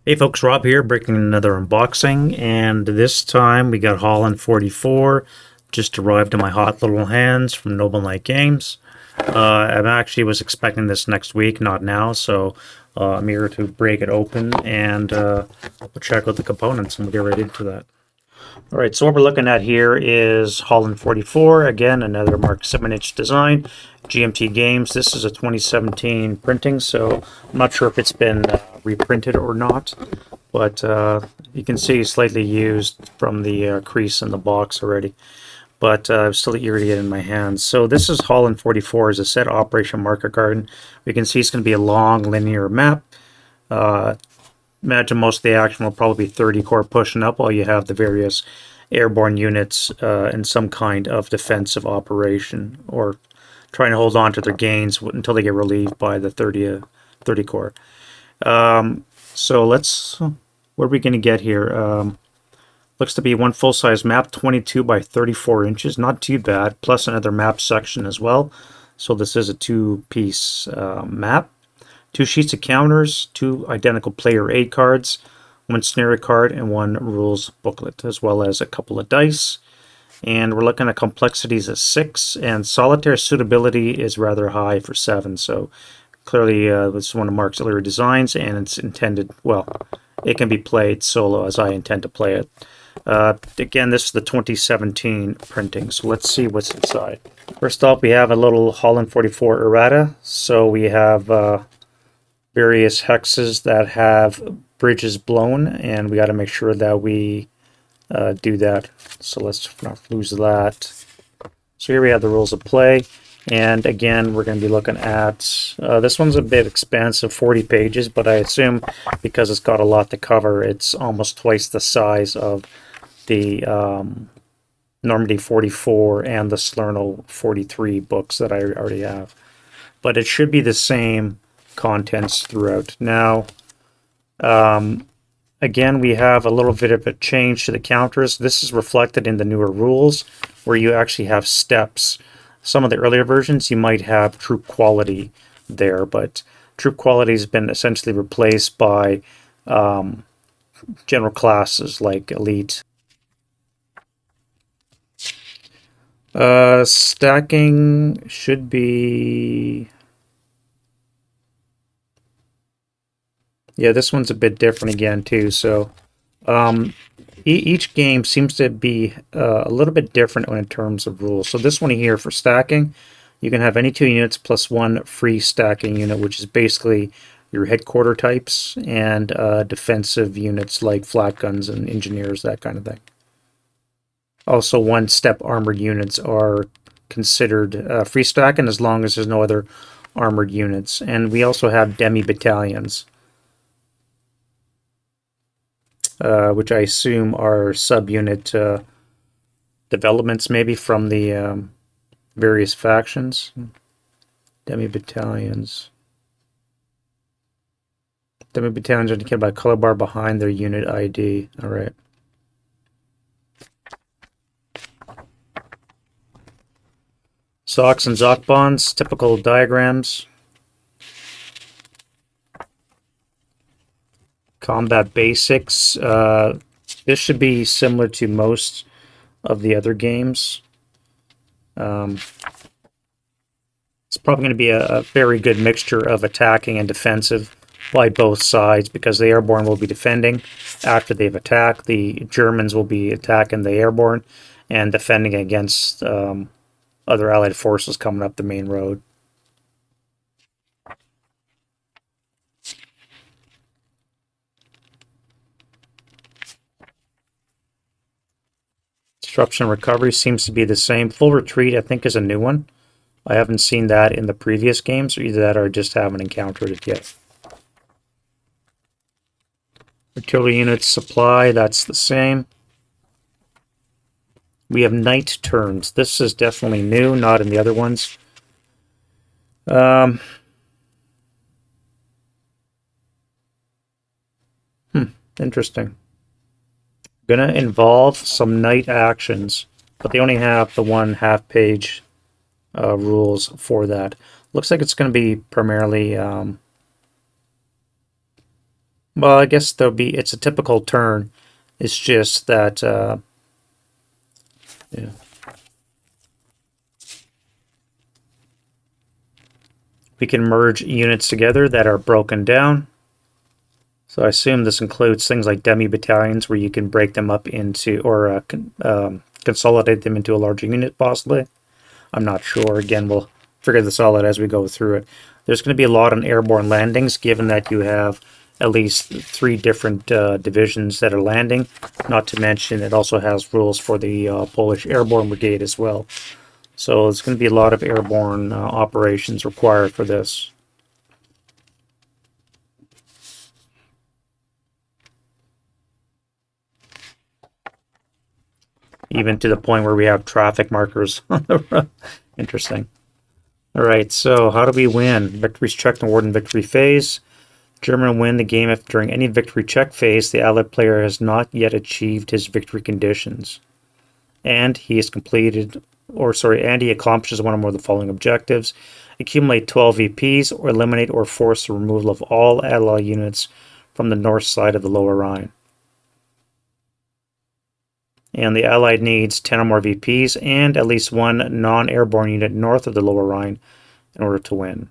Hey folks, Rob here, breaking another unboxing, and this time we got Holland 44, just arrived in my hot little hands from Noble Knight Games. I actually was expecting this next week, not now, so I'm here to break it open and we'll check out the components and we'll get right into that. All right, so what we're looking at here is Holland 44, again, another Mark Simonitch design, GMT Games. This is a 2017 printing, so I'm not sure if it's been reprinted or not, but you can see slightly used from the crease in the box already. But I'm still eager to get in my hands. So this is Holland 44 as a set Operation Market Garden. We can see it's going to be a long linear map. Imagine most of the action will probably be 30 core pushing up while you have the various airborne units in some kind of defensive operation or trying to hold on to their gains until they get relieved by the 30 core. So what are we going to get here? Looks to be one full-size map, 22 by 34 inches. Not too bad, plus another map section as well. So this is a two-piece map. 2 sheets of counters, 2 identical player aid cards, 1 scenario card, and 1 rules booklet, as well as a couple of dice. And we're looking at complexities of 6, and solitaire suitability is rather high for 7. So clearly this is one of Mark's earlier designs, and it's intended, well, it can be played solo as I intend to play it. Again, this is the 2017 printing, so let's see what's inside. First off, we have a little Holland 44 errata. So we have various hexes that have bridges blown, and we got to make sure that we do that. So let's not lose that. So here we have the rules of play, and again we're going to be looking at this one's a bit expansive, 40 pages, but I assume because it's got a lot to cover, it's almost twice the size of the Normandy 44 and the Salerno 43 books that I already have. But it should be the same contents throughout. Now, again, we have a little bit of a change to the counters. This is reflected in the newer rules where you actually have steps. Some of the earlier versions, you might have troop quality there, but troop quality has been essentially replaced by general classes like elite. Stacking should be... Yeah, this one's a bit different again too. So each game seems to be a little bit different in terms of rules. So this one here for stacking, you can have any 2 units plus 1 free stacking unit, which is basically your headquarter types and defensive units like flat guns and engineers, that kind of thing. Also, 1-step armored units are considered free stacking as long as there's no other armored units. And we also have demi battalions, which I assume are subunit developments maybe from the various factions. Demi battalions. Demi battalions are indicated by a color bar behind their unit ID. All right. Socks and Zoc bonds, typical diagrams. Combat basics. This should be similar to most of the other games. It's probably going to be a very good mixture of attacking and defensive by both sides, because the airborne will be defending after they've attacked. The Germans will be attacking the airborne and defending against other allied forces coming up the main road. Disruption recovery seems to be the same. Full retreat, I think, is a new one. I haven't seen that in the previous games, or either that or I just haven't encountered it yet. Artillery units supply, that's the same. We have night turns. This is definitely new, not in the other ones. Interesting. Gonna involve some night actions, but they only have the 1 half-page rules for that. Looks like it's going to be primarily Well, I guess it's a typical turn. It's just that, yeah. We can merge units together that are broken down. So I assume this includes things like demi battalions where you can break them up into, or consolidate them into a larger unit possibly. I'm not sure. Again, we'll figure this all out as we go through it. There's going to be a lot on airborne landings, given that you have at least 3 different divisions that are landing. Not to mention, it also has rules for the Polish Airborne Brigade as well. So there's going to be a lot of airborne operations required for this. Even to the point where we have traffic markers on the road. Interesting. All right, so how do we win? Victories checked and award in victory phase. German win the game if during any victory check phase the allied player has not yet achieved his victory conditions, and he has completed, and he accomplishes one or more of the following objectives: accumulate 12 VPs, or eliminate or force the removal of all allied units from the north side of the Lower Rhine. And the Allied needs 10 or more VPs and at least one non-airborne unit north of the Lower Rhine in order to win.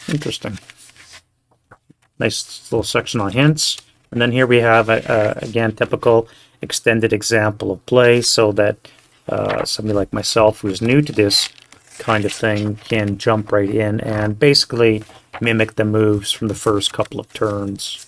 Interesting. Nice little section on hints. And then here we have, again, typical extended example of play so that somebody like myself who's new to this kind of thing can jump right in and basically mimic the moves from the first couple of turns.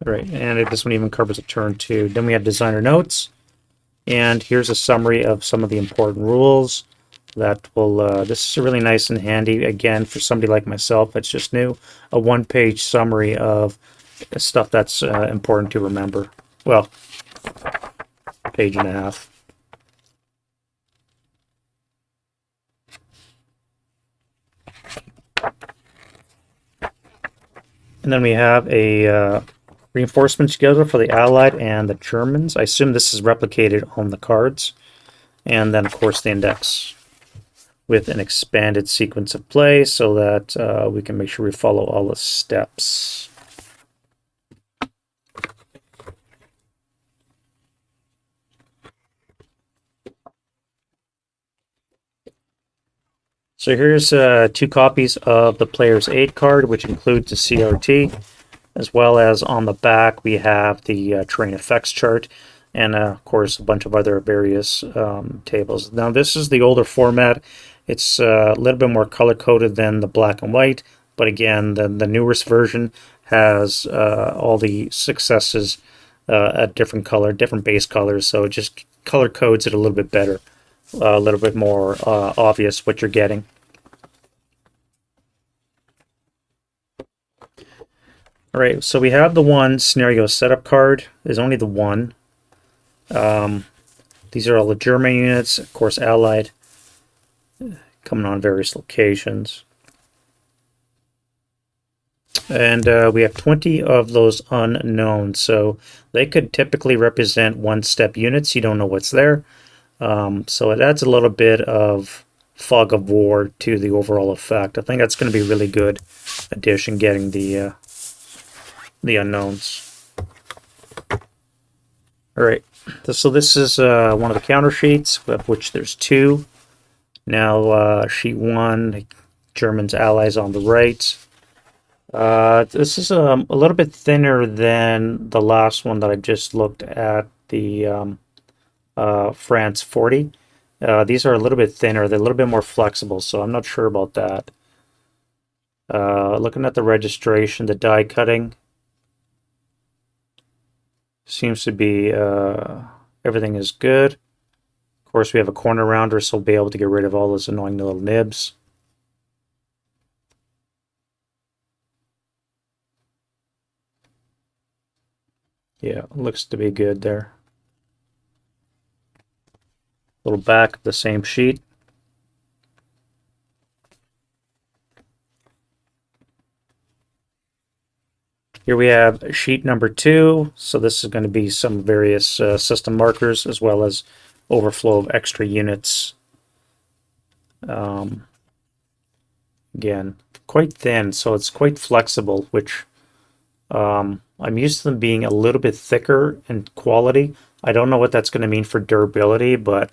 All right, and this one even covers a turn too. Then we have designer notes, and here's a summary of some of the important rules that will, this is really nice and handy, again, for somebody like myself that's just new, a one-page summary of stuff that's important to remember. Well, page and a half. And then we have a reinforcement schedule for the Allied and the Germans. I assume this is replicated on the cards. And then, of course, the index with an expanded sequence of play so that we can make sure we follow all the steps. So here's 2 copies of the player's aid card, which includes the CRT, as well as on the back we have the terrain effects chart, and of course a bunch of other various tables. Now this is the older format. It's a little bit more color-coded than the black and white, but again, the newest version has all the successes at different color, different base colors, so it just color codes it a little bit better, a little bit more obvious what you're getting. All right, so we have the one scenario setup card. There's only the one. These are all the German units, of course, Allied, coming on various locations. And we have 20 of those unknown, so they could typically represent one-step units. You don't know what's there. So it adds a little bit of fog of war to the overall effect. I think that's going to be a really good addition, getting the unknowns. All right, so this is one of the counter sheets, of which there's 2. Now, sheet 1, Germans, allies on the right. This is a little bit thinner than the last one that I just looked at, the France 40. These are a little bit thinner. They're a little bit more flexible, so I'm not sure about that. Looking at the registration, the die cutting seems to be, everything is good. Of course, we have a corner rounder, so we'll be able to get rid of all those annoying little nibs. Yeah, looks to be good there. Little back of the same sheet. Here we have sheet number 2. So this is going to be some various system markers as well as overflow of extra units. Again, quite thin, so it's quite flexible, which I'm used to them being a little bit thicker in quality. I don't know what that's going to mean for durability, but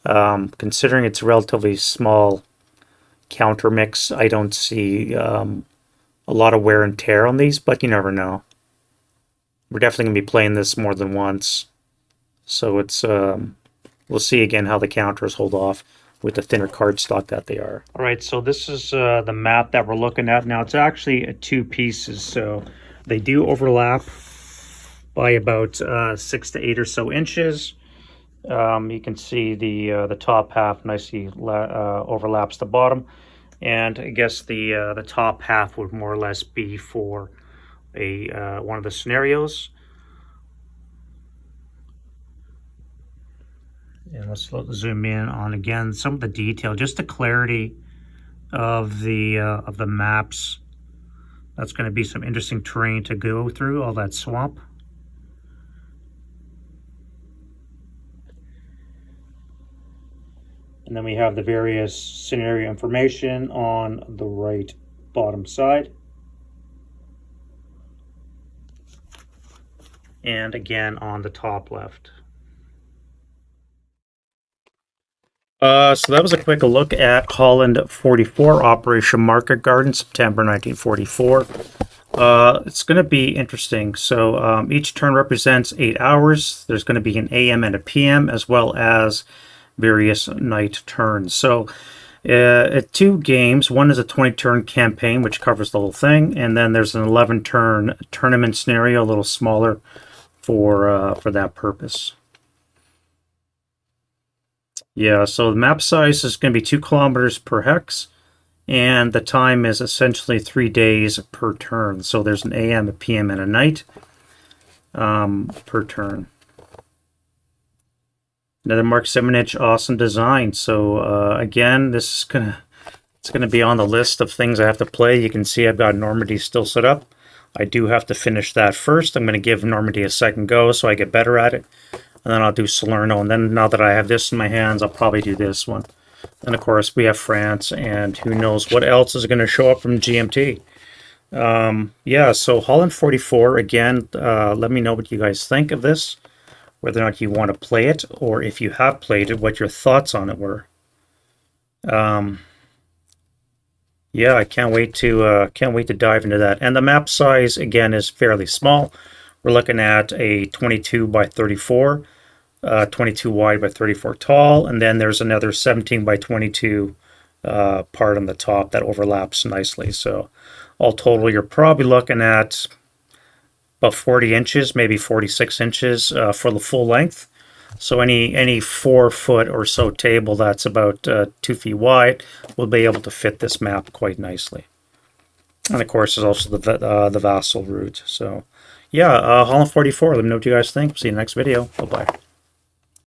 considering it's relatively small counter mix, I don't see a lot of wear and tear on these, but you never know. We're definitely going to be playing this more than once, so it's we'll see again how the counters hold off with the thinner cardstock that they are. All right, so this is the map that we're looking at now. It's actually two pieces, so they do overlap by about 6 to 8 or so inches. You can see the top half nicely overlaps the bottom, and I guess the top half would more or less be for a one of the scenarios. And let's zoom in on again some of the detail, just the clarity of the maps. That's going to be some interesting terrain to go through, all that swamp. And then we have the various scenario information on the right bottom side. And again on the top left. So that was a quick look at Holland 44, Operation Market Garden, September 1944. It's going to be interesting. So each turn represents 8 hours. There's going to be an AM and a PM, as well as various night turns. So 2 games. One is a 20-turn campaign, which covers the whole thing, and then there's an 11-turn tournament scenario, a little smaller for that purpose. Yeah, so the map size is going to be 2 kilometers per hex, and the time is essentially 3 days per turn. So there's an AM, a PM, and a night per turn. Another Mark Simonitch, awesome design. So again, it's gonna be on the list of things I have to play. You can see I've got Normandy still set up. I do have to finish that first. I'm going to give Normandy a second go so I get better at it. And then I'll do Salerno. And then now that I have this in my hands, I'll probably do this one. And of course, we have France, and who knows what else is going to show up from GMT. Yeah, so Holland 44, again, let me know what you guys think of this, whether or not you want to play it, or if you have played it, what your thoughts on it were. Yeah, I can't wait to dive into that. And the map size again is fairly small. We're looking at a 22 by 34, 22 wide by 34 tall, and then there's another 17 by 22 part on the top that overlaps nicely. So all total, you're probably looking at about 40 inches, maybe 46 inches for the full length. So any 4 foot or so table that's about 2 feet wide will be able to fit this map quite nicely. And of course, there's also the vassal route. So yeah, Holland 44. Let me know what you guys think. See you in the next video. Bye bye.